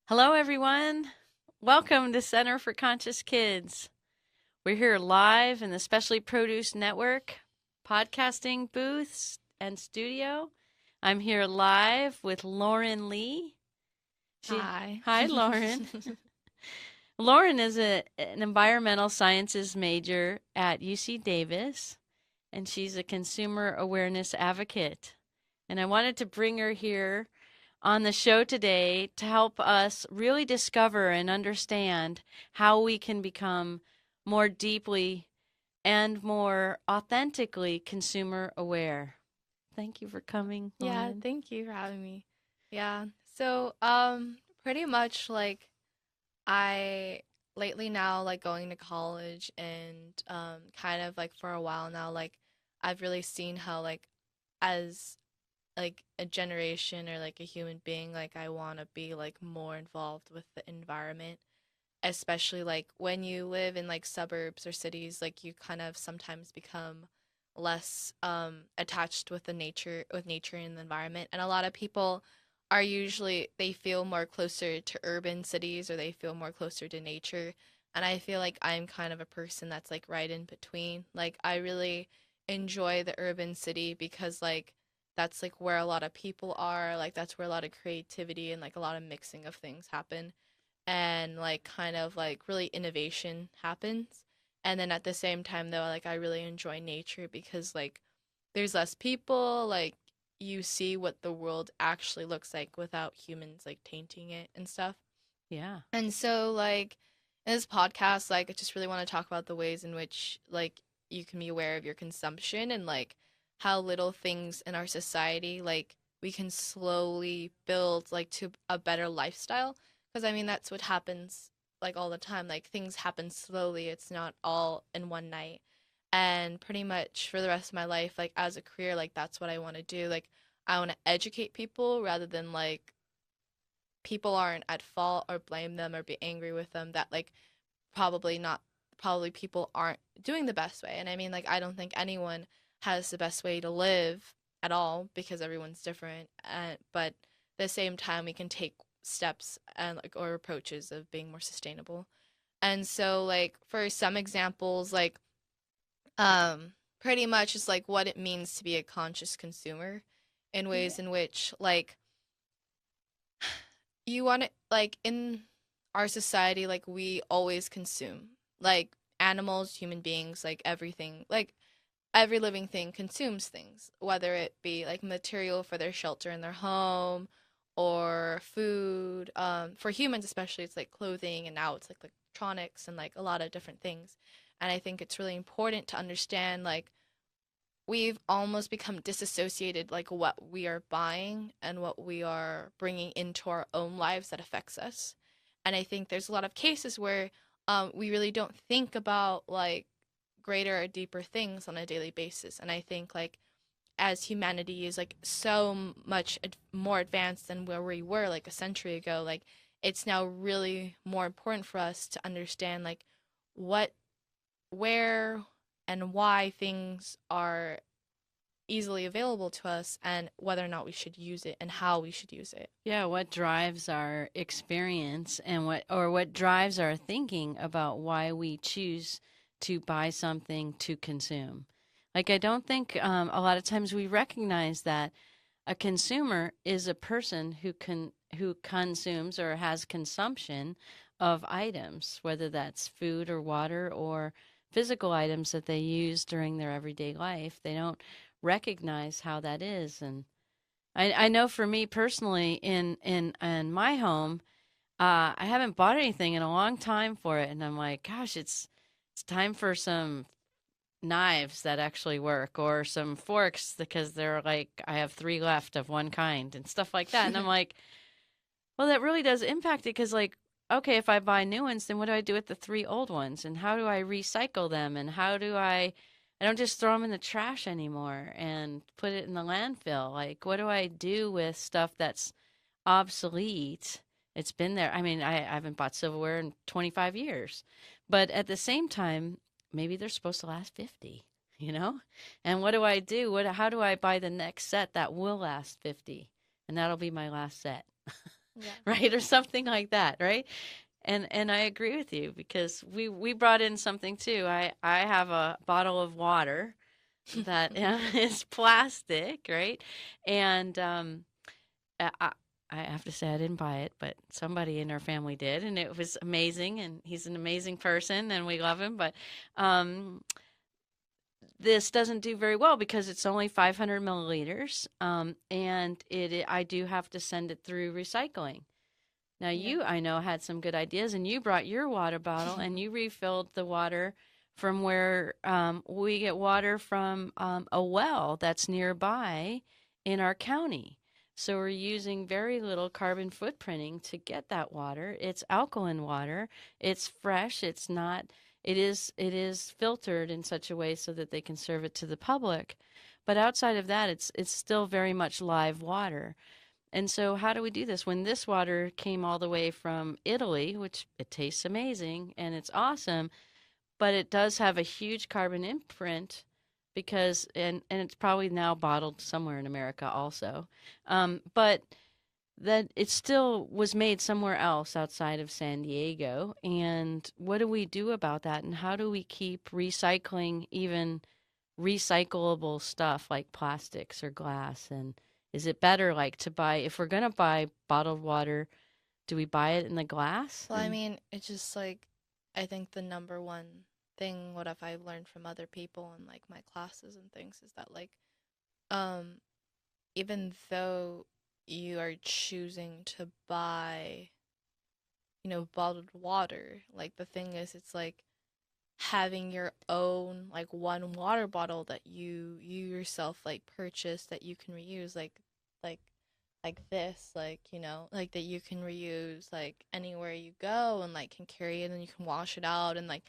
Hello, everyone. Welcome to Center for Conscious Kids. We're here live in the Specially Produced Network podcasting booths and studio. I'm here live with Lauren Lee. Hi. Hi, Lauren. Lauren is an environmental sciences major at UC Davis, and she's a consumer awareness advocate. And I wanted to bring her here on the show today to help us really discover and understand how we can become more deeply and more authentically consumer aware. Thank you for coming, Yeah, Lauren. thank you for having me. Yeah. So, pretty much like I lately now like going to college and kind of like for a while now like I've really seen how like as like a generation or like a human being like I want to be like more involved with the environment, especially like when you live in like suburbs or cities, like you kind of sometimes become less attached with nature and the environment. And a lot of people are usually they feel more closer to urban cities or they feel more closer to nature. And I feel like I'm kind of a person that's like right in between. Like I really enjoy the urban city because like that's like where a lot of people are, like that's where a lot of creativity and like a lot of mixing of things happen and like kind of like really innovation happens. And then at the same time though, like I really enjoy nature because like there's less people, like you see what the world actually looks like without humans like tainting it and stuff. Yeah. And so like in this podcast, like I just really want to talk about the ways in which like you can be aware of your consumption and like how little things in our society like we can slowly build like to a better lifestyle, because I mean that's what happens like all the time. Like things happen slowly. It's not all in one night. And pretty much for the rest of my life, like as a career, like that's what I want to do. Like I want to educate people rather than like people aren't at fault or blame them or be angry with them, that like probably not probably people aren't doing the best way. And I mean like I don't think anyone has the best way to live at all because everyone's different, and but at the same time we can take steps and like or approaches of being more sustainable. And so like for some examples, like pretty much is like what it means to be a conscious consumer in Yeah. ways in which like you want to like in our society like we always consume, like animals, human beings, like everything, like every living thing consumes things, whether it be like material for their shelter in their home or food. For humans especially it's like clothing, and now it's like electronics and like a lot of different things. And I think it's really important to understand like we've almost become disassociated like what we are buying and what we are bringing into our own lives that affects us. And I think there's a lot of cases where we really don't think about like greater or deeper things on a daily basis. And I think like as humanity is like so much more advanced than where we were like a century ago, like it's now really more important for us to understand like what, where, and why things are easily available to us and whether or not we should use it and how we should use it. Yeah, what drives our experience and what drives our thinking about why we choose to buy something to consume. Like I don't think a lot of times we recognize that a consumer is a person who consumes or has consumption of items, whether that's food or water or physical items that they use during their everyday life. They don't recognize how that is. And I know for me personally in my home, I haven't bought anything in a long time for it, and I'm like, gosh, it's time for some knives that actually work or some forks because they're like I have three left of one kind and stuff like that. And I'm like, well, that really does impact it because like, okay, if I buy new ones, then what do I do with the three old ones? And how do I recycle them? And how do I don't just throw them in the trash anymore and put it in the landfill. Like, what do I do with stuff that's obsolete? It's been there. I mean, I haven't bought silverware in 25 years. But at the same time, maybe they're supposed to last 50, you know? And what do I do? How do I buy the next set that will last 50? And that'll be my last set. Yeah. right? Or something like that, right? And I agree with you because we brought in something too. I have a bottle of water that is plastic, right? And I, I have to say I didn't buy it, but somebody in our family did, and it was amazing. And he's an amazing person, and we love him. But um, this doesn't do very well because it's only 500 milliliters, and I do have to send it through recycling. Now Yeah. you, I know, had some good ideas, and you brought your water bottle and you refilled the water from where we get water from a well that's nearby in our county. So we're using very little carbon footprinting to get that water. It's alkaline water. It's fresh. It's not. It is filtered in such a way so that they can serve it to the public. But outside of that, it's still very much live water. And so, how do we do this? When this water came all the way from Italy, which it tastes amazing and it's awesome, but it does have a huge carbon imprint because, and it's probably now bottled somewhere in America also, but that it still was made somewhere else outside of San Diego. And what do we do about that? And how do we keep recycling even recyclable stuff like plastics or glass? And is it better like to buy, if we're going to buy bottled water, do we buy it in the glass? Well, I And mean, it's just like I think the number one thing what if I've learned from other people and like my classes and things is that like um even though you are choosing to buy, bottled water, like the thing is it's like having your own like one water bottle that you yourself like purchase that you can reuse like like this like like that you can reuse like anywhere you go and like can carry it and you can wash it out and like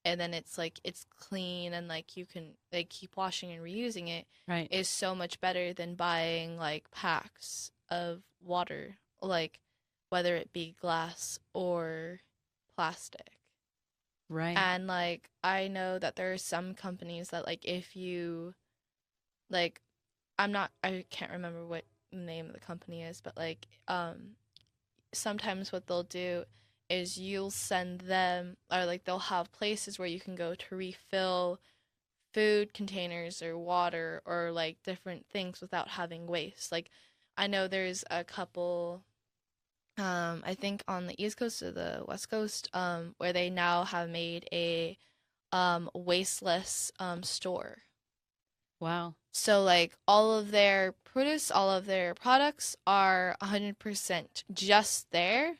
and then it's like it's clean and like you can like keep washing and reusing it right, is so much better than buying like packs of water like whether it be glass or plastic. right. And like I know that there are some companies that like if you like I can't remember what the name of the company is, but like sometimes what they'll do is you'll send them or like they'll have places where you can go to refill food containers or water or like different things without having waste. Like I know there's a couple I think on the East Coast or the West Coast where they now have made a wasteless store. Wow. So like all of their produce, all of their products are 100% just there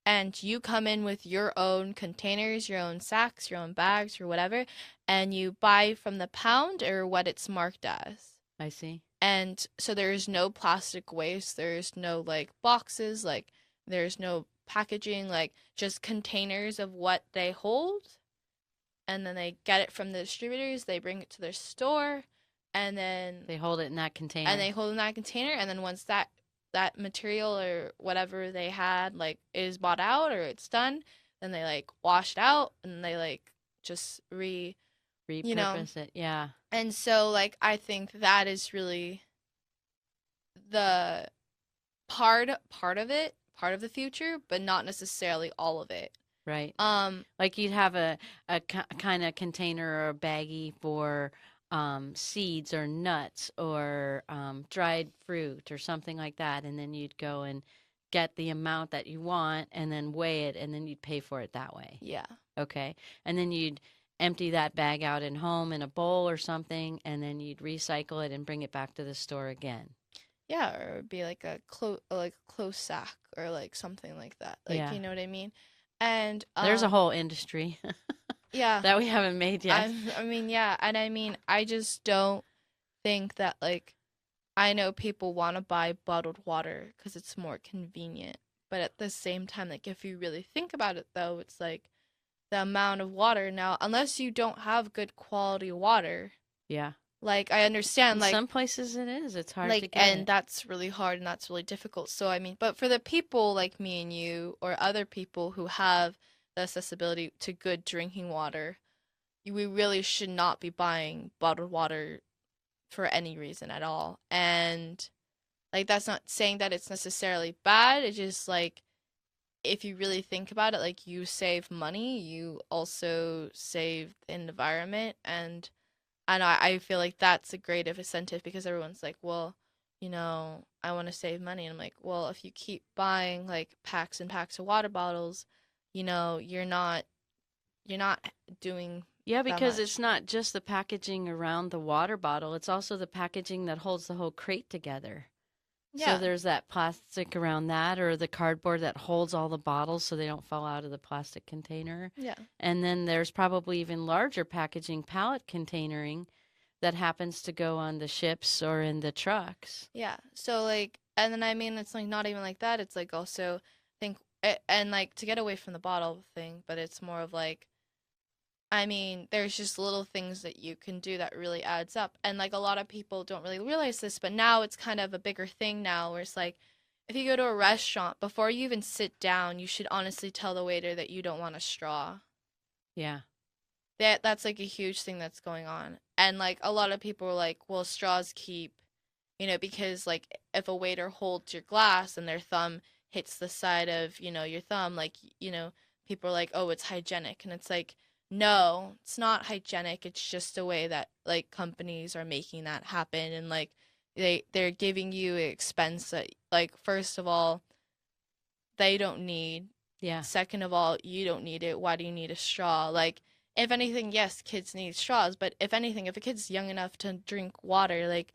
and you come in with your own containers, your own sacks, your own bags or whatever and you buy from the pound or what it's marked as. I see. And so there's no plastic waste, there's no like boxes, like there's no packaging, like just containers of what they hold and then they get it from the distributors, they bring it to their store, and then They hold it in that container. they hold it in that container, and then once that material or whatever they had like is bought out or it's done, then they like wash it out and they like just you know. Repurpose it. Yeah. And so like I think that is really the part of it, part of the future, but not necessarily all of it. Right. Um Like you'd have a kind of container or a baggie for seeds or nuts or dried fruit or something like that. And then you'd go and get the amount that you want and then weigh it and then you'd pay for it that way. yeah. Okay. And then you'd empty that bag out in home in a bowl or something and then you'd recycle it and bring it back to the store again. Yeah, or it would be like a close sack or like something like that. Like, Yeah. you know what I mean? And There's a whole industry yeah, that we haven't made yet. I mean, yeah, and I mean, I just don't think that like I know people want to buy bottled water because it's more convenient, but at the same time, like if you really think about it, though, it's like the amount of water now, unless you don't have good quality water, Yeah. like I understand, In some places it is. It's hard to like get and it. that's really hard and that's really difficult. So I mean, but for the people like me and you or other people who have the accessibility to good drinking water, we really should not be buying bottled water for any reason at all. And Like that's not saying that it's necessarily bad. It's just like if you really think about it, like you save money, you also save the environment, and I feel like that's a great incentive because everyone's like, well, I want to save money. And I'm like, well, if you keep buying like packs and packs of water bottles, you're not doing Yeah, that because much. it's not just the packaging around the water bottle, it's also the packaging that holds the whole crate together. So Yeah. there's that plastic around that, or the cardboard that holds all the bottles so they don't fall out of the plastic container. Yeah. And then there's probably even larger packaging, pallet containering, that happens to go on the ships or in the trucks. Yeah. So like, and then I mean, it's like not even like that. It's like also think and like to get away from the bottle thing, but it's more of like, I mean, there's just little things that you can do that really adds up. And like a lot of people don't really realize this, but now it's kind of a bigger thing now where it's like if you go to a restaurant, before you even sit down, you should honestly tell the waiter that you don't want a straw. Yeah. That's like a huge thing that's going on. And like a lot of people are like, well, straws keep, because like if a waiter holds your glass and their thumb hits the side of, your thumb, like, people are like, oh, it's hygienic. And it's like, no, it's not hygienic. It's just a way that like companies are making that happen. And like they're giving you expense that like, first of all, they don't need. Yeah. Second of all, you don't need it. Why do you need a straw? Like, if anything, yes, kids need straws, but if anything, if a kid's young enough to drink water, like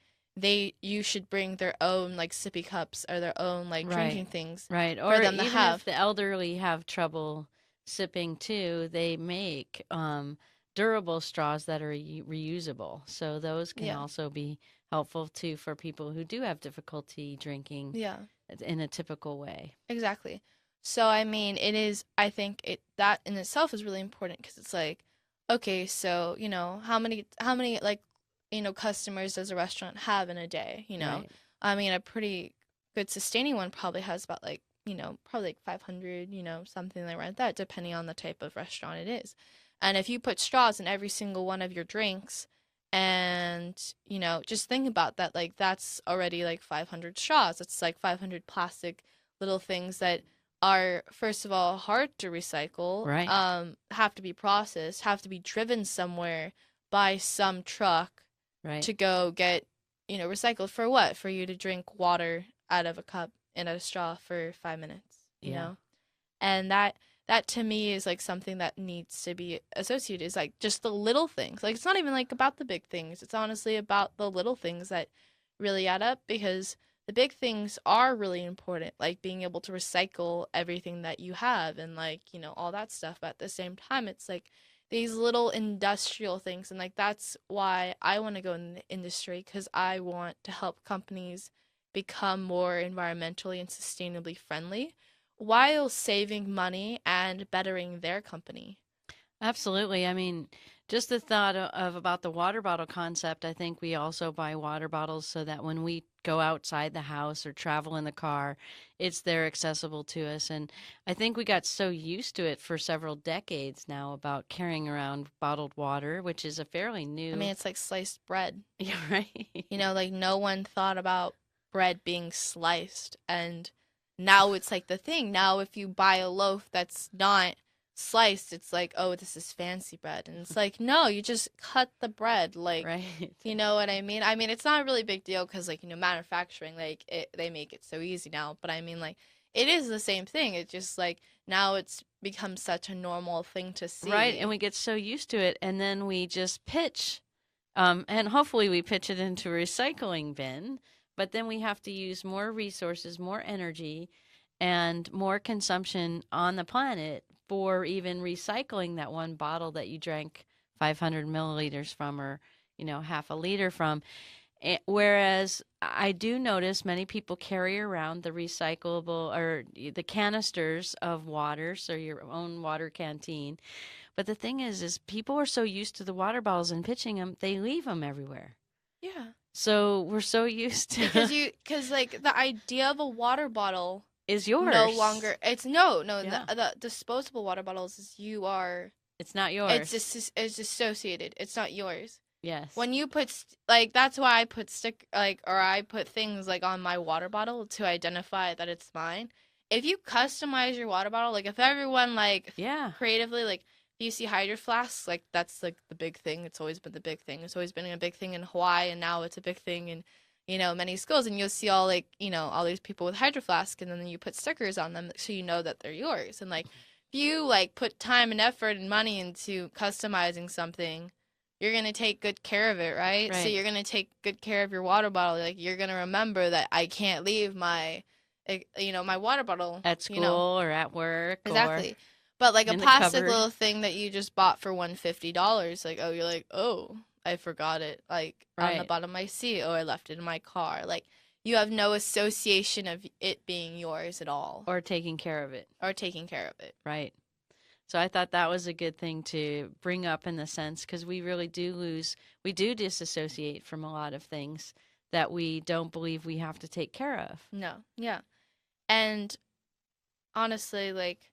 you should bring their own like sippy cups or their own like Right. drinking things Right. for Or them to even if have. the elderly have trouble sipping too, they make durable straws that are reusable. So those can Yeah. also be helpful too for people who do have difficulty drinking Yeah. in a typical way. Exactly. So I mean, I think it that in itself is really important because it's like, okay, so, how many like, customers does a restaurant have in a day, Right. I mean, a pretty good sustaining one probably has about like, probably like 500, something like that, depending on the type of restaurant it is. And if you put straws in every single one of your drinks, and, just think about that, like that's already like 500 straws. It's like 500 plastic little things that are first of all hard to recycle, Right. have to be processed, have to be driven somewhere by some truck Right. to go get, recycled for what? For you to drink water out of a cup and a straw for 5 minutes, Yeah. And that to me is like something that needs to be associated is like just the little things. Like it's not even like about the big things. It's honestly about the little things that really add up because the big things are really important, like being able to recycle everything that you have and like, all that stuff. But at the same time, it's like these little industrial things. And like that's why I want to go in the industry because I want to help companies become more environmentally and sustainably friendly while saving money and bettering their company. Absolutely. I mean, just the thought of about the water bottle concept, I think we also buy water bottles so that when we go outside the house or travel in the car, it's there accessible to us. And I think we got so used to it for several decades now about carrying around bottled water, which is a fairly I mean, new. it's like sliced bread. Yeah, right. Like no one thought about bread being sliced. And now it's like the thing. Now, if you buy a loaf that's not sliced, it's like, oh, this is fancy bread. And it's like, no, you just cut the bread. Like, Right. you know what I mean? I mean, it's not a really big deal because, like, manufacturing, like, they make it so easy now. But I mean, like, it is the same thing. It's just like now it's become such a normal thing to Right. And see. we get so used to it. And then we just pitch. And hopefully we pitch it into a recycling bin. But then we have to use more resources, more energy, and more consumption on the planet for even recycling that one bottle that you drank 500 milliliters from or, half a liter from. Whereas I do notice many people carry around the recyclable or the canisters of water, so your own water canteen. But the thing is people are so used to the water bottles and pitching them, they leave them everywhere. Yeah. So we're so used to Because like the idea of a water bottle is yours. no longer, it's no, Yeah. the disposable water bottles is you are, It's not yours. it's associated. It's not yours. Yes. When you put like that's why I put stick like or I put things like on my water bottle to identify that it's mine. If you customize your water bottle, like if everyone like Yeah. creatively like if you see Hydro flasks, like that's like the big thing. It's always been the big thing. It's always been a big thing in Hawaii, and now it's a big thing in many schools. And you'll see all like all these people with Hydro flasks, and then you put stickers on them so you know that they're yours. And like if you like put time and effort and money into customizing something, you're going to take good care of it, right? So Right. you're going to take good care of your water bottle. Like you're going to remember that I can't leave my water bottle, At school or at work or Exactly. But like a in the plastic cupboard. little thing that you just bought for $150, like you're like, "Oh, I forgot it like on the Right. bottom of my seat. Oh, I left it in my car." Like you have no association of it being yours at all Or taking care of it. or taking care of it. Right. So I thought that was a good thing to bring up in the sense because we really do we do disassociate from a lot of things that we don't believe we have to take care of. No. Yeah. And honestly, like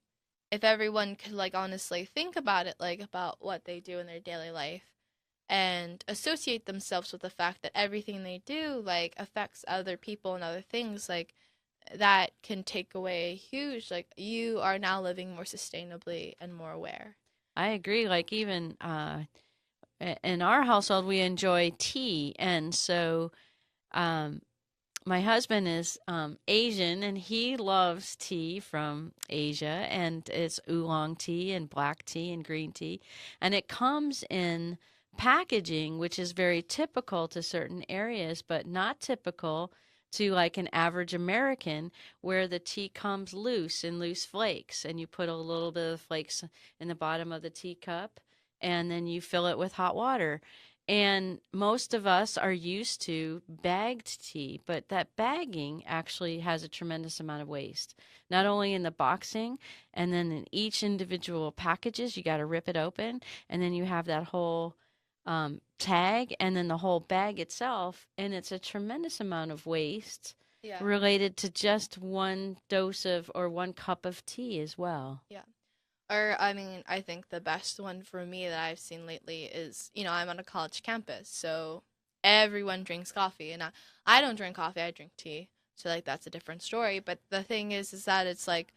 if everyone could like honestly think about it, like about what they do in their daily life and associate themselves with the fact that everything they do like affects other people and other things, like that can take away a huge like you are now living more sustainably and more aware. I agree. Like even in our household, we enjoy tea, and so um, my husband is Asian, and he loves tea from Asia, and it's oolong tea and black tea and green tea, and it comes in packaging, which is very typical to certain areas, but not typical to like an average American, where the tea comes loose in loose flakes, and you put a little bit of flakes in the bottom of the teacup, and then you fill it with hot water. And most of us are used to bagged tea, but that bagging actually has a tremendous amount of waste. Not only in the boxing, and then in each individual packages, you got to rip it open, and then you have that whole tag, and then the whole bag itself, and it's a tremendous amount of waste Yeah. related to just one dose of or one cup of tea as well. Yeah. Or I mean, I think the best one for me that I've seen lately is, I'm on a college campus, so everyone drinks coffee, and I don't drink coffee, I drink tea. So like that's a different story. But the thing is that it's like,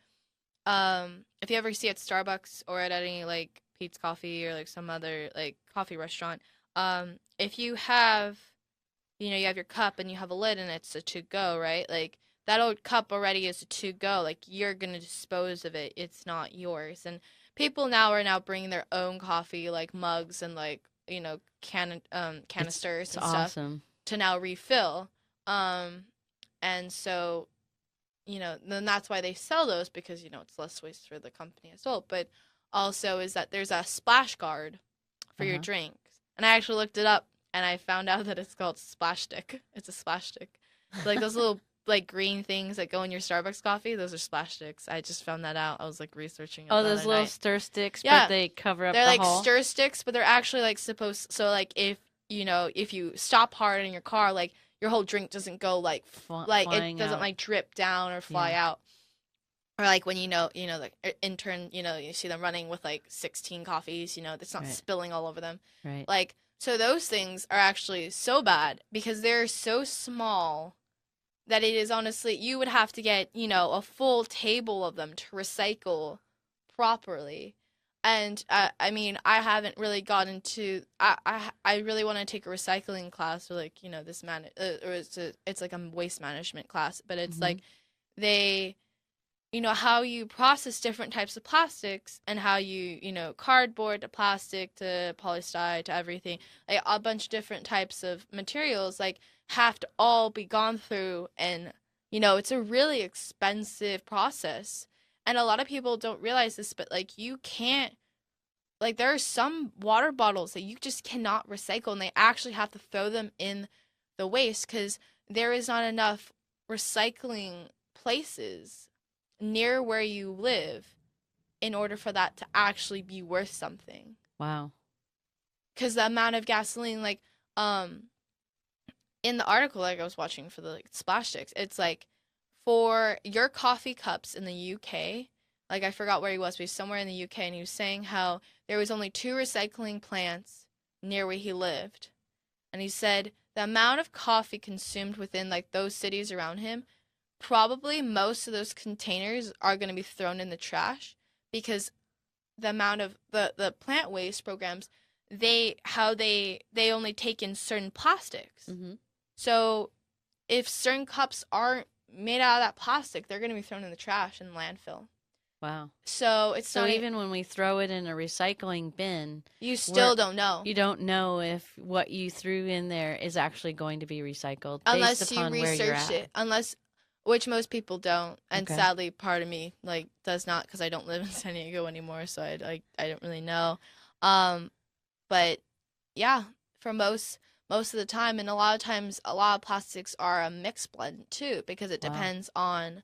if you ever see at Starbucks or at any like Pete's Coffee or like some other like coffee restaurant, if you have, you have your cup and you have a lid and it's a to go, right? Like that old cup already is a to go. Like you're gonna dispose of it. It's not yours. And people now are now bringing their own coffee, like mugs and like canisters It's and stuff awesome. to now refill. And so then that's why they sell those because it's less waste for the company as well. But also is that there's a splash guard for your Uh-huh. drinks, and I actually looked it up and I found out that it's called splash stick. It's a splash stick. So, like those little like green things that go in your Starbucks coffee, those are splash sticks. I just found that out. I was like researching it Oh, the those other little night. stir sticks, Yeah, but they cover up they're the like hole. stir sticks, but they're actually like supposed. So like if you stop hard in your car, like your whole drink doesn't go like like it Flying doesn't out. like drip down or fly Yeah. out. Or like when like intern, you see them running with like 16 coffees, it's not Right. spilling all over them. Right. Like so those things are actually so bad because they're so small that it is honestly you would have to get, a full table of them to recycle properly. And I mean, I haven't really gotten to. I really want to take a recycling class or like this or it's like a waste management class, but it's Mhm. like they how you process different types of plastics and how cardboard to plastic to polystyrene to everything, like a bunch of different types of materials, like have to all be gone through, and it's a really expensive process. And a lot of people don't realize this, but like you can't, like there are some water bottles that you just cannot recycle, and they actually have to throw them in the waste because there is not enough recycling places near where you live in order for that to actually be worth something. Wow. Because the amount of gasoline, like, in the article, like I was watching for the like, splash sticks, it's like for your coffee cups in the UK, like I forgot where he was, but he's somewhere in the UK, and he was saying how there was only 2 recycling plants near where he lived. and he said the amount of coffee consumed within like those cities around him, probably most of those containers are going to be thrown in the trash because the amount of the plant waste programs, they only take in certain plastics. Mm-hmm. So if certain cups aren't made out of that plastic, they're going to be thrown in the trash in the landfill. Wow. So it's So not even when we throw it in a recycling bin, you we're still don't know you don't know if what you threw in there is actually going to be recycled based unless you upon where you're research at. it. Unless which most people don't, and Okay. sadly, part of me like does not because I don't live in San Diego anymore, so I don't really know. Um, but yeah, for most of the time, and a lot of times, a lot of plastics are a mixed blend too, because it Wow. depends on.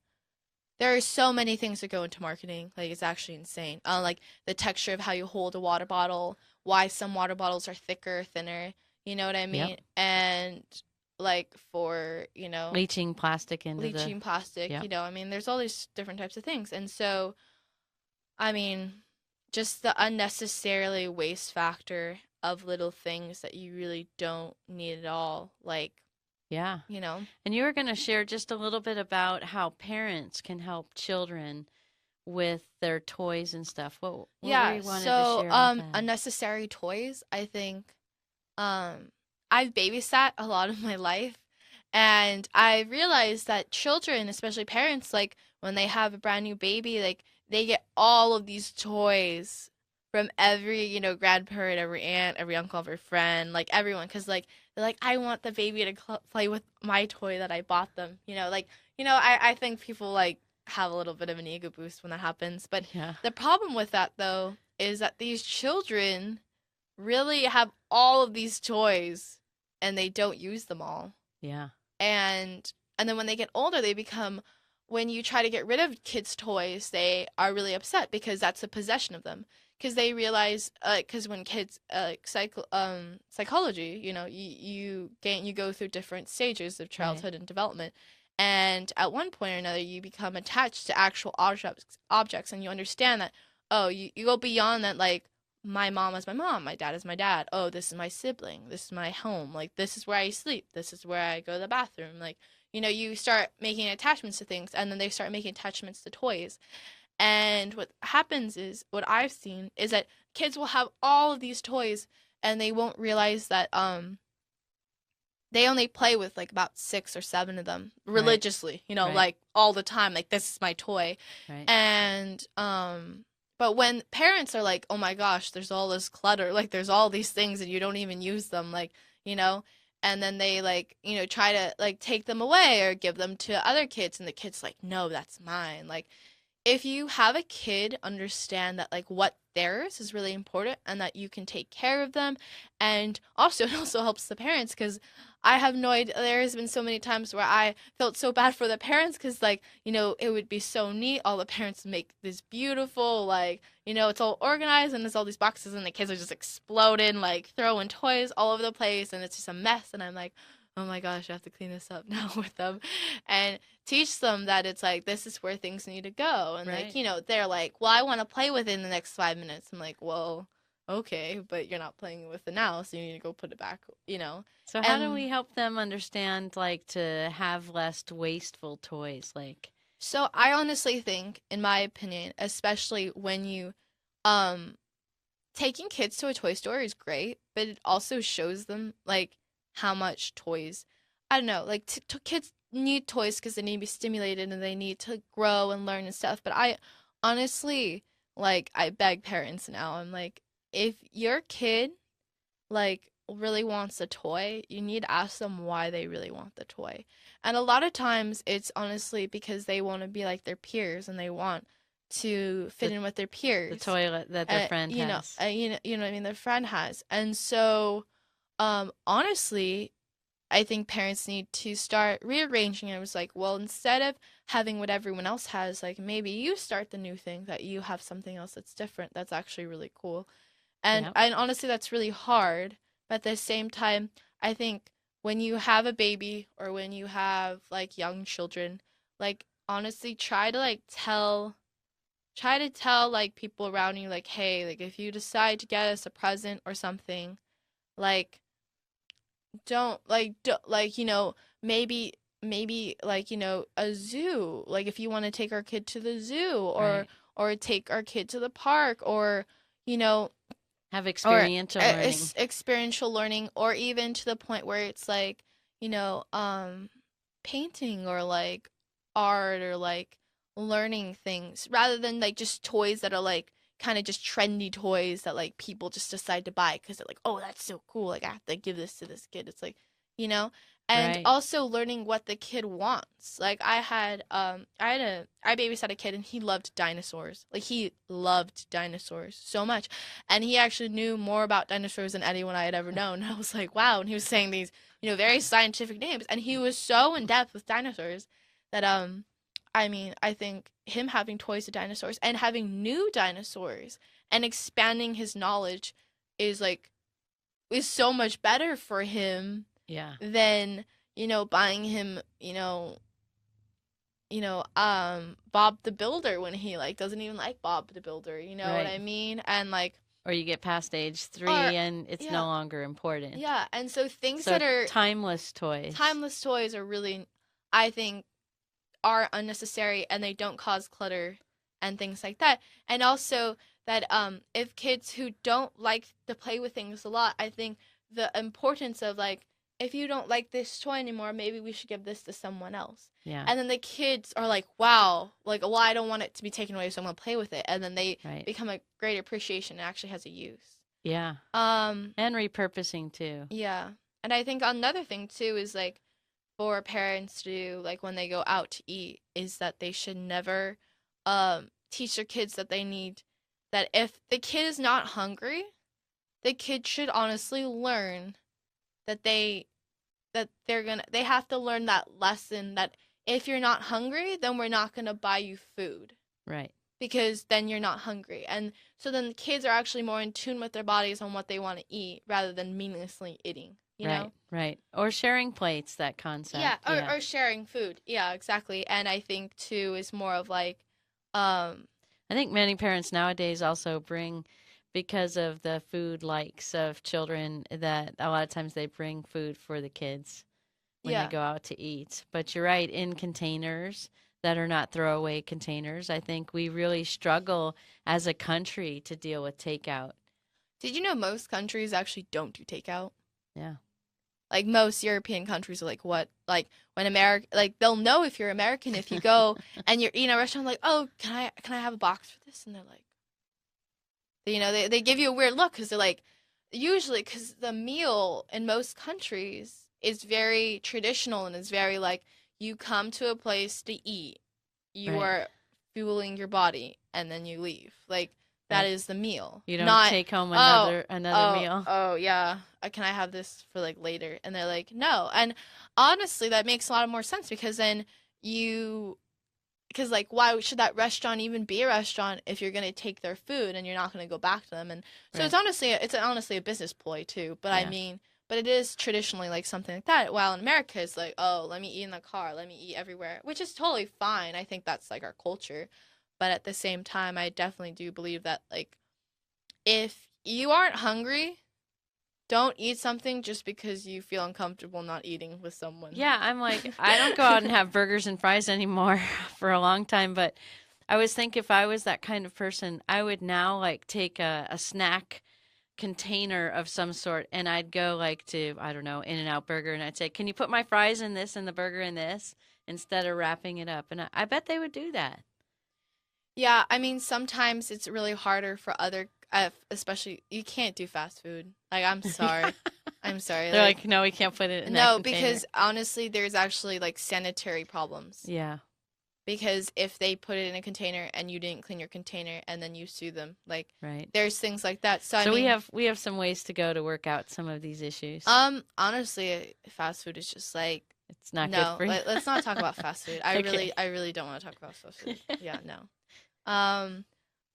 There are so many things that go into marketing, like it's actually insane. Like the texture of how you hold a water bottle, why some water bottles are thicker, thinner. You know what I Yep. mean? And like for Leaching plastic into the. leaching plastic, Yep. I mean, there's all these different types of things, and so I mean, just the unnecessarily waste factor of little things that you really don't need at all. Like, Yeah. you know, And you were going to share just a little bit about how parents can help children with their toys and stuff. What were yeah. you wanted to So, share about that? unnecessary toys. I think, I've babysat a lot of my life, and I realized that children, especially parents, like when they have a brand new baby, like they get all of these toys from every, grandparent, every aunt, every uncle, every friend, like everyone, because like they're like, I want the baby to play with my toy that I bought them. I think people like have a little bit of an ego boost when that happens. But Yeah. the problem with that though is that these children really have all of these toys and they don't use them all. Yeah. And then when they get older, they become when you try to get rid of kids' toys, they are really upset because that's a possession of them. Because they realize, because when kids, psychology, you go through different stages of childhood and development, and at one point or another, you become attached to actual objects, and you understand that, oh, you go beyond that, like my mom is my mom, my dad is my dad. Oh, this is my sibling, this is my home, like this is where I sleep, this is where I go to the bathroom, like you start making attachments to things, and then they start making attachments to toys. And what happens is, what I've seen is that kids will have all of these toys and they won't realize that they only play with like about 6 or 7 of them religiously, Right. like all the time, like this is my toy. Right. And but when parents are like, "Oh my gosh, there's all this clutter, like there's all these things and you don't even use them," like, and then they like, try to like take them away or give them to other kids and the kids like, "No, that's mine." Like if you have a kid understand that like what theirs is really important and that you can take care of them, and also it also helps the parents because I have no idea, there has been so many times where I felt so bad for the parents because like it would be so neat, all the parents make this beautiful, like it's all organized and there's all these boxes and the kids are just exploding, like throwing toys all over the place and it's just a mess, and I'm like, oh my gosh, I have to clean this up now with them and teach them that it's like this is where things need to go, and Right. like they're like, well, I want to play with it in the next 5 minutes. I'm like, well, okay, but you're not playing with it now, so you need to go put it back. So how do we help them understand like to have less wasteful toys like? So I honestly think, in my opinion, especially when you um taking kids to a toy store is great, but it also shows them like how much toys, I don't know, like kids need toys because they need to be stimulated and they need to grow and learn and stuff. But I honestly, like, I beg parents now. I'm like, if your kid like really wants a toy, you need to ask them why they really want the toy. And a lot of times it's honestly because they want to be like their peers and they want to fit in with their peers. The toilet that their friend has. You know what I mean, their friend has. And so honestly, I think parents need to start rearranging it. It was like, well, instead of having what everyone else has, like maybe you start the new thing, that you have something else that's different, that's actually really cool. And Yep. and honestly that's really hard, but at the same time, I think when you have a baby or when you have like young children, like honestly try to tell like people around you, like, hey, like if you decide to get us a present or something, like don't like, maybe like, a zoo, like if you want to take our kid to the zoo, Right. or take our kid to the park, or you know Have or experiential learning. experiential learning, or even to the point where it's like, you know painting, or like art, or like learning things, rather than like just toys that are like kind of just trendy toys that like people just decide to buy because they're like, oh, that's so cool, like I have to give this to this kid. It's like, you know and Right. also learning what the kid wants. Like I babysat a kid, and he loved dinosaurs. Like he loved dinosaurs so much, and he actually knew more about dinosaurs than anyone I had ever known. I was like, wow. And he was saying these, very scientific names, and he was so in depth with dinosaurs that I mean, I think him having toys of dinosaurs and having new dinosaurs and expanding his knowledge is like is so much better for him Yeah. than, buying him, Bob the Builder, when he like doesn't even like Bob the Builder, you know what Right. I mean? And like, Or you get past age or 3 and it's no yeah, longer important. yeah. And so things So that are timeless toys. timeless toys are really, I think, are unnecessary, and they don't cause clutter and things like that. And also that if kids who don't like to play with things a lot, I think the importance of like, if you don't like this toy anymore, maybe we should give this to someone else. Yeah. And then the kids are like, wow, like, well, I don't want it to be taken away, so I'm gonna play with it. And then they Right. become a great appreciation. It actually has a use. Yeah. Um, And repurposing too. yeah. And I think another thing too is like, for parents to do, like when they go out to eat, is that they should never teach their kids that they need, that if the kid is not hungry, the kid should honestly learn that they have to learn that lesson, that if you're not hungry, then we're not going to buy you food, Right. because then you're not hungry. And so then the kids are actually more in tune with their bodies on what they want to eat, rather than meaninglessly eating, you Right. know? Right. Or sharing plates, that concept. Yeah, Yeah. or sharing food. Yeah, exactly. And I think too is more of like, um, I think many parents nowadays also bring, because of the food likes of children, that a lot of times they bring food for the kids when they yeah. go out to eat. But you're right, in containers that are not throwaway containers. I think we really struggle as a country to deal with takeout. Did you know most countries actually don't do takeout? Yeah. Like most European countries are like, what? Like when America, like they'll know if you're American if you go and you're eating at a restaurant, like, oh, can I have a box for this? And they're like, they give you a weird look, because they're like, usually, because the meal in most countries is very traditional, and is very like, you come to a place to eat, you Right. are fueling your body, and then you leave. Like that Right. is the meal. You don't Not, take home oh, another meal. oh yeah, can I have this for like later? And they're like, no. And honestly, that makes a lot more sense, because then you because like, why should that restaurant even be a restaurant if you're gonna take their food and you're not gonna go back to them? And so Right. it's honestly a business ploy too. But I Yeah. mean, but it is traditionally like something like that. While in America, it's like, oh, let me eat in the car, let me eat everywhere, which is totally fine. I think that's like our culture. But at the same time, I definitely do believe that like, if you aren't hungry, don't eat something just because you feel uncomfortable not eating with someone. Yeah, I'm like, I don't go out and have burgers and fries anymore for a long time, but I was thinking, if I was that kind of person, I would now like take a snack container of some sort, and I'd go like to, I don't know, In-N-Out Burger, and I'd say, can you put my fries in this and the burger in this, instead of wrapping it up? And I bet they would do that. Yeah, I mean, sometimes it's really harder for other, especially, you can't do fast food. Like, I'm sorry. I'm sorry. They're like, no, we can't put it in that no, container. because honestly, there's actually like sanitary problems. Yeah. Because if they put it in a container and you didn't clean your container, and then you sue them, like, Right. there's things like that. So I So mean, we have some ways to go to work out some of these issues. honestly, fast food is just like, It's not no. good for you. Let's not talk about fast food. Okay. I really don't want to talk about fast food. Yeah, no.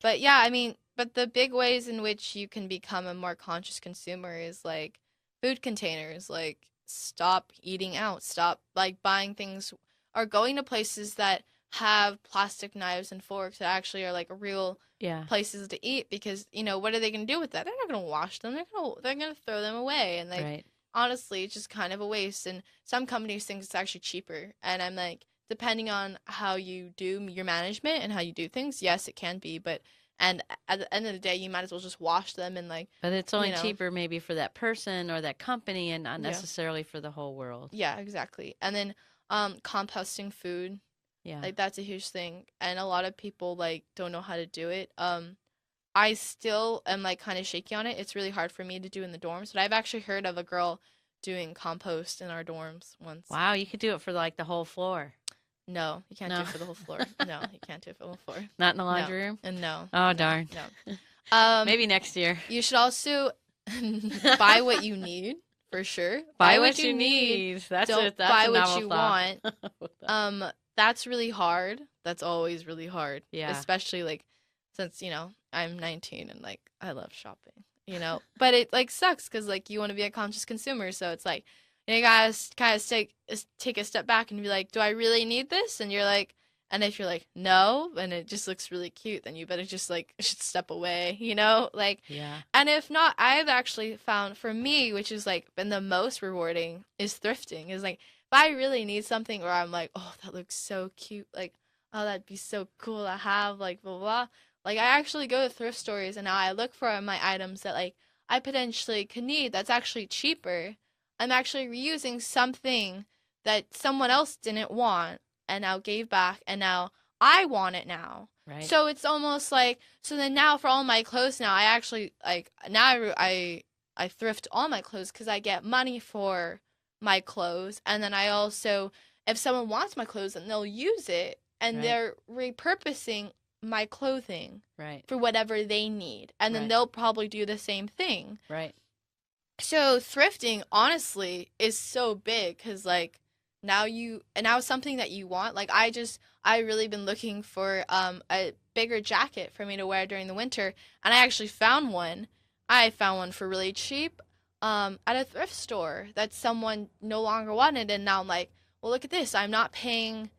But yeah, I mean, but the big ways in which you can become a more conscious consumer is like food containers, like stop eating out, stop like buying things, or going to places that have plastic knives and forks that actually are like real Yeah. places to eat, because what are they going to do with that? They're not going to wash them. They're going to throw them away, and like Right. honestly, it's just kind of a waste. And some companies think it's actually cheaper. And I'm like, depending on how you do your management and how you do things, yes, it can be. But, and at the end of the day, you might as well just wash them and, like, But it's you only know, cheaper maybe for that person or that company and not yeah, necessarily for the whole world. yeah, exactly. And then, composting food, Yeah. like, that's a huge thing. And a lot of people, like, don't know how to do it. I still am like kind of shaky on it. It's really hard for me to do in the dorms, but I've actually heard of a girl doing compost in our dorms once. Wow, you could do it for like the whole floor. No, you can't do No. it for the whole floor. No, you can't do it for the whole floor. Not in the No, laundry room? and no, Oh, no, darn. no. Maybe next year. You should also buy what you need for sure. Buy what you need. That's Don't that's buy a what novel you thought. want. That's really hard. That's always really hard. Yeah. Especially like since, I'm 19 and like I love shopping. But it like sucks because like you want to be a conscious consumer. So it's like you gotta kind of take a step back and be like, do I really need this? And you're like, and if you're like, no, and it just looks really cute, then you better just like should step away. Like, Yeah. and if not, I've actually found for me, which is like been the most rewarding, is thrifting. Is like if I really need something where I'm like, oh, that looks so cute, like, oh, that'd be so cool to have, like, blah, blah, blah. Like, I actually go to thrift stores and now I look for my items that, like, I potentially could need that's actually cheaper. I'm actually reusing something that someone else didn't want and now gave back and now I want it now. Right. So it's almost like, so then now for all my clothes now, I actually, like, now I thrift all my clothes because I get money for my clothes. And then I also, if someone wants my clothes, then they'll use it and Right. they're repurposing my clothing Right. for whatever they need. And then Right. they'll probably do the same thing. Right. So thrifting, honestly, is so big because, like, now it's something that you want. Like, I really been looking for a bigger jacket for me to wear during the winter, and I actually found one. I found one for really cheap at a thrift store that someone no longer wanted, and now I'm like, well, look at this. I'm not paying,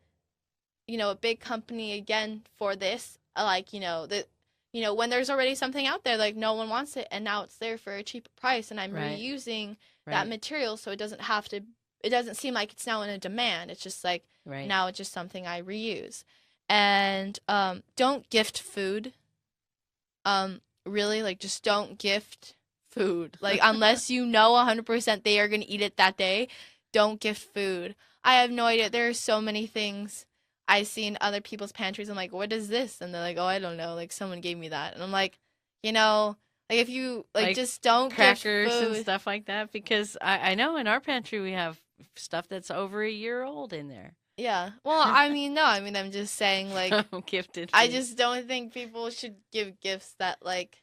a big company again for this. Like, when there's already something out there, like no one wants it, and now it's there for a cheaper price, and I'm Right. reusing that Right. material, so it doesn't seem like it's now in a demand. It's just like Right. now it's just something I reuse. And don't gift food. Really, like just don't gift food. Like unless you know 100% they are gonna eat it that day, don't gift food. I have no idea. There are so many things I see in other people's pantries. I'm like, what is this? And they're like, oh, I don't know. Like someone gave me that, and I'm like, like if you Like just don't Crackers gift and food. stuff like that because I know in our pantry we have stuff that's over a year old in there. Yeah. Well, I mean, no. I mean, I'm just saying, like, Gifted I food. just don't think people should give gifts that, like,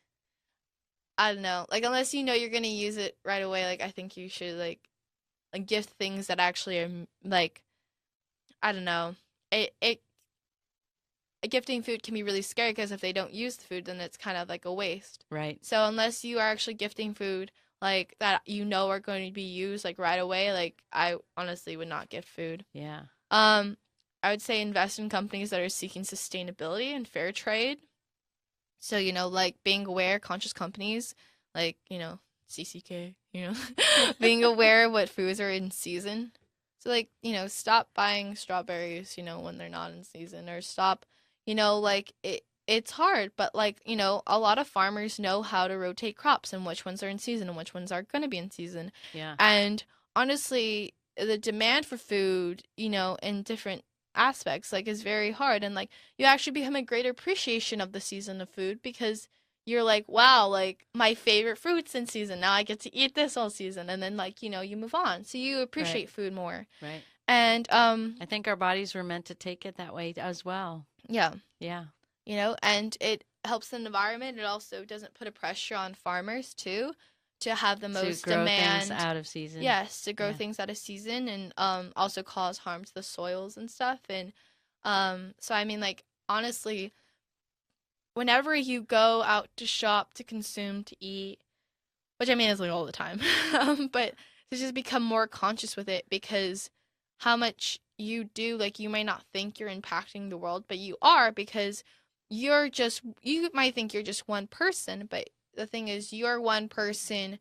I don't know. Like, unless you know you're gonna use it right away, like, I think you should, like gift things that actually are, like, I don't know. Gifting food can be really scary because if they don't use the food, then it's kind of like a waste. Right. So unless you are actually gifting food, like, that are going to be used, like, right away, like, I honestly would not gift food. Yeah. I would say invest in companies that are seeking sustainability and fair trade. So, like being aware, conscious companies, like, CCK, being aware what foods are in season. So, like, stop buying strawberries, when they're not in season, or stop, like, it's hard, but, like, a lot of farmers know how to rotate crops and which ones are in season and which ones are going to be in season. Yeah. And honestly, the demand for food, in different aspects, like, is very hard. And, like, you actually become a greater appreciation of the season of food because you're like, wow, like, my favorite fruit's in season. Now I get to eat this all season. And then, like, you move on. So you appreciate food more. Right. And, I think our bodies were meant to take it that way as well. yeah. Yeah. And it helps the environment. It also doesn't put a pressure on farmers, too, to have the most to grow demand. things out of season. Yes, to grow Yeah. things out of season, and also cause harm to the soils and stuff. And so I mean, like, honestly, whenever you go out to shop, to consume, to eat, which I mean is like all the time, but to just become more conscious with it, because how much you do, like, you may not think you're impacting the world, but you are, because you might think you're just one person, but the thing is, you're one person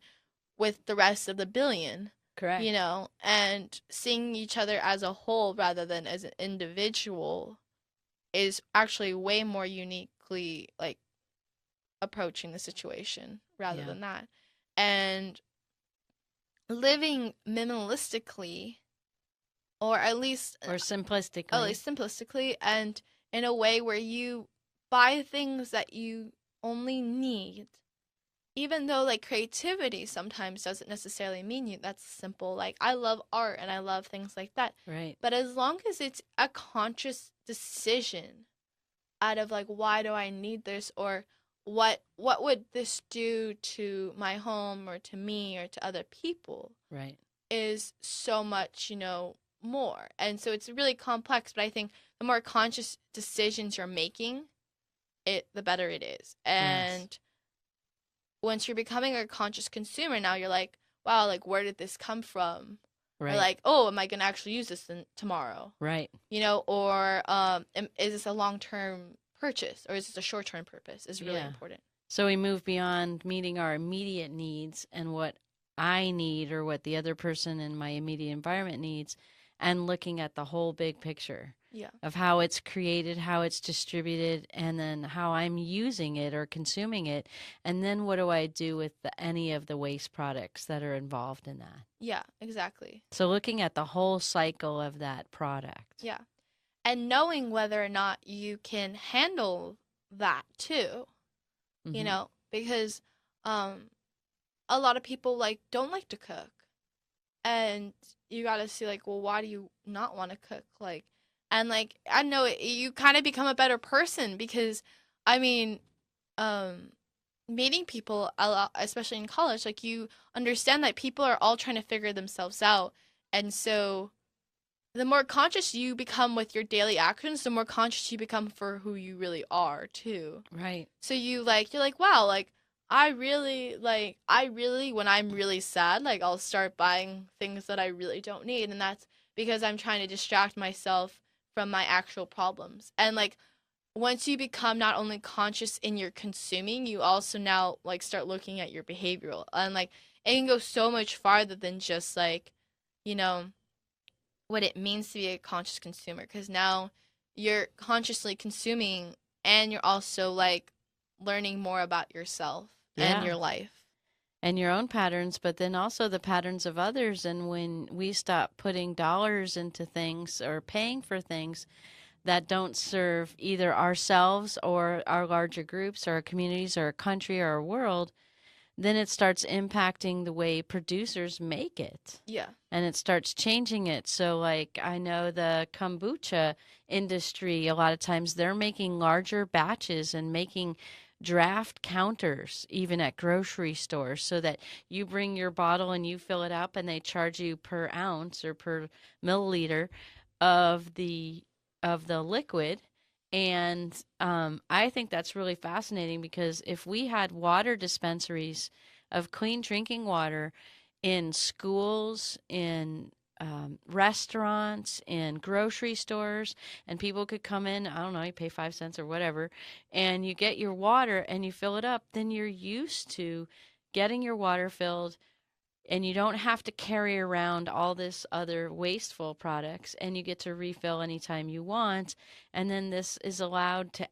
with the rest of the billion. you Correct. know, and seeing each other as a whole rather than as an individual is actually way more uniquely like approaching the situation rather Yeah. than that. And living minimalistically, or Or at simplistically. least simplistically, and in a way where you buy things that you only need, even though like creativity sometimes doesn't necessarily mean you that's simple. Like I love art and I love things like that, Right. but as long as it's a conscious decision out of like, why do I need this, or what would this do to my home or to me or to other people, Right. is so much, more. And so it's really complex, but I think the more conscious decisions you're making, it the better it is. Yes. And once you're becoming a conscious consumer, now you're like, wow, like where did this come from? Or Right. like, oh, am I gonna actually use this tomorrow? Right. Or is this a long-term purchase or is this a short-term purpose? Is really Yeah. important. So we move beyond meeting our immediate needs and what I need or what the other person in my immediate environment needs, and looking at the whole big picture Yeah. of how it's created, how it's distributed, and then how I'm using it or consuming it. And then what do I do with any of the waste products that are involved in that? Yeah, exactly. So looking at the whole cycle of that product. Yeah. And knowing whether or not you can handle that too, Hmm. because um a lot of people like don't like to cook. And you got to see like, well, why do you not want to cook? Like, and like I know you kind of become a better person because I mean, um meeting people a lot, especially in college, like you understand that people are all trying to figure themselves out. And so the more conscious you become with your daily actions, the more conscious you become for who you really are too. Right. So you're like, wow, like I really when I'm really sad, like I'll start buying things that I really don't need, and that's because I'm trying to distract myself from my actual problems. And like once you become not only conscious in your consuming, you also now like start looking at your behavioral, and like it can go so much farther than just like, you know, what it means to be a conscious consumer, because now you're consciously consuming and you're also like learning more about yourself and Yeah. your life. And your own patterns, but then also the patterns of others. And when we stop putting dollars into things or paying for things that don't serve either ourselves or our larger groups or our communities or our country or our world, then it starts impacting the way producers make it. Yeah. And it starts changing it. So, like, I know the kombucha industry, a lot of times they're making larger batches and making draft counters even at grocery stores so that you bring your bottle and you fill it up and they charge you per ounce or per milliliter of the liquid. And I think that's really fascinating because if we had water dispensaries of clean drinking water in schools, in restaurants, in grocery stores, and people could come in, I don't know, you pay 5 cents or whatever, and you get your water and you fill it up, then you're used to getting your water filled and you don't have to carry around all this other wasteful products and you get to refill anytime you want, and then this is allowed to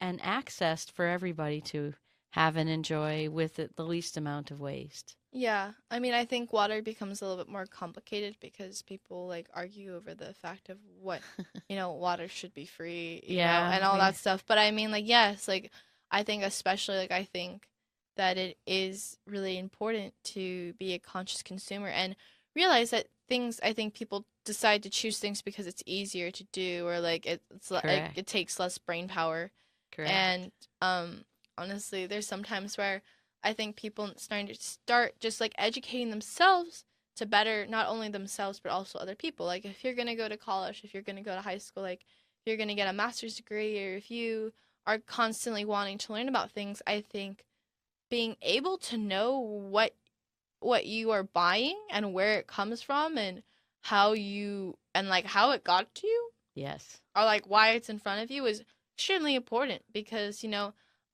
and accessed for everybody to have and enjoy with the least amount of waste. Yeah. I mean, I think water becomes a little bit more complicated because people like argue over the fact of what, water should be free, Yeah, and all that stuff. But I mean, like, yes, like, I think especially, like, I think that it is really important to be a conscious consumer and realize that things, I think people decide to choose things because it's easier to do, or like like correct, it takes less brain power. correct. And honestly, there's sometimes where I think people starting to start just like educating themselves to better not only themselves but also other people. Like if you're gonna go to college, if you're gonna go to high school, like if you're gonna get a master's degree, or if you are constantly wanting to learn about things, I think being able to know what you are buying and where it comes from and how it got to you, Yes, or like why it's in front of you, is extremely important because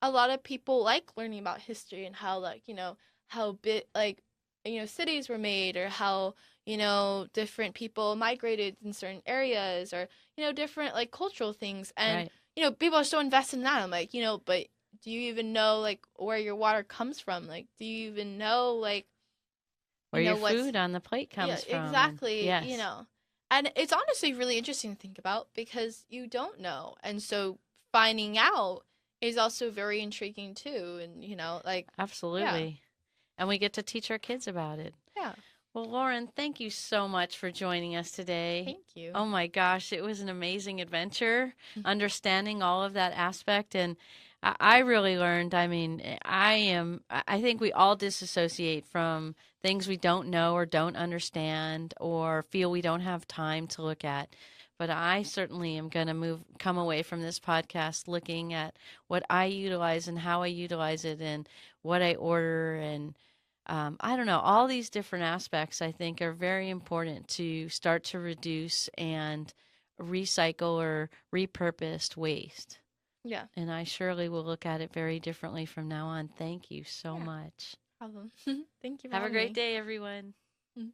a lot of people like learning about history and how like how bit like cities were made, or how, different people migrated in certain areas, or, different like cultural things. And, Right. People are so invested in that. I'm like, but do you even know like where your water comes from? Like, do you even know like, Where your what's food on the plate yeah, comes from. And exactly. yes, And it's honestly really interesting to think about because you don't know. And so finding out is also very intriguing too. And, like, yeah, absolutely. And we get to teach our kids about it. yeah. Well, Lauren, thank you so much for joining us today. Thank you. Oh my gosh, it was an amazing adventure, understanding all of that aspect. And I really learned. I mean, I think we all disassociate from things we don't know or don't understand or feel we don't have time to look at. But I certainly am going to come away from this podcast looking at what I utilize and how I utilize it and what I order and I don't know, all these different aspects I think are very important to start to reduce and recycle or repurposed waste. Yeah. And I surely will look at it very differently from now on. Thank you so Yeah. much. Problem. Thank you for Have a having great me. day, everyone. Mm.